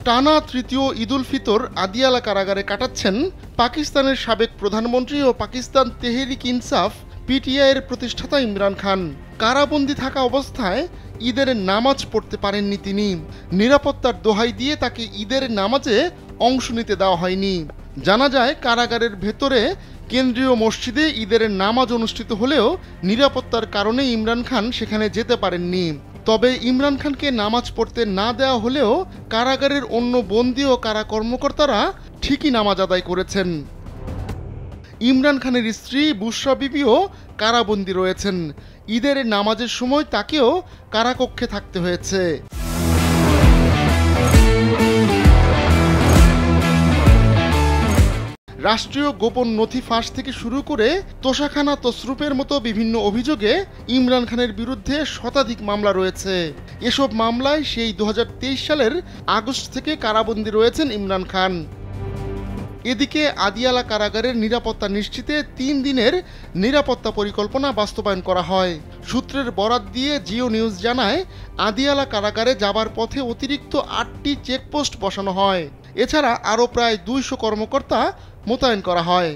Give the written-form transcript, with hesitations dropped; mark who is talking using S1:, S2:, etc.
S1: টানা তৃতীয় ঈদ উল ফিতর আদিয়ালা কারাগারে কাটাচ্ছেন পাকিস্তানের সাবেক প্রধানমন্ত্রী ও পাকিস্তান তেহরিক ইনসাফ পিটিআইয়ের প্রতিষ্ঠাতা ইমরান খান। কারাবন্দী থাকা অবস্থায় ঈদের নামাজ পড়তে পারেননি তিনি। নিরাপত্তার দোহাই দিয়ে তাকে ঈদের নামাজে অংশ নিতে দেওয়া হয়নি। জানা যায়, কারাগারের ভেতরে কেন্দ্রীয় মসজিদে ঈদের নামাজ অনুষ্ঠিত হলেও নিরাপত্তার কারণে ইমরান খান সেখানে যেতে পারেননি। তবে ইমরান খানকে নামাজ পড়তে না দেওয়া হলেও কারাগারের অন্য বন্দী ও কারা কর্মকর্তারা ঠিকই নামাজ আদায় করেছেন। ইমরান খানের স্ত্রী বুশরা বিবিও কারাবন্দী রয়েছেন। ঈদের নামাজের সময় তাকেও কারাকক্ষে থাকতে হয়েছে। রাষ্ট্রীয় গোপন নথি ফাঁস থেকে শুরু করে তোষাখানা তসরুপের মতো বিভিন্ন অভিযোগে ইমরান খানের বিরুদ্ধে শতাধিক মামলা রয়েছে। এসব মামলায় সেই 2023 সালের আগস্ট থেকে কারাবন্দী রয়েছেন ইমরান খান। এদিকে আদিয়ালা কারাগারের নিরাপত্তা নিশ্চিতে 3 দিনের নিরাপত্তা পরিকল্পনা বাস্তবায়ন করা হয়। সূত্রের বরাত দিয়ে জিও নিউজ জানায়, আদিয়ালা কারাগারে যাবার পথে অতিরিক্ত 8টি চেকপোস্ট বসানো হয়। এছাড়া আরও প্রায় 200 কর্মকর্তা মোতায়েন করা হয়।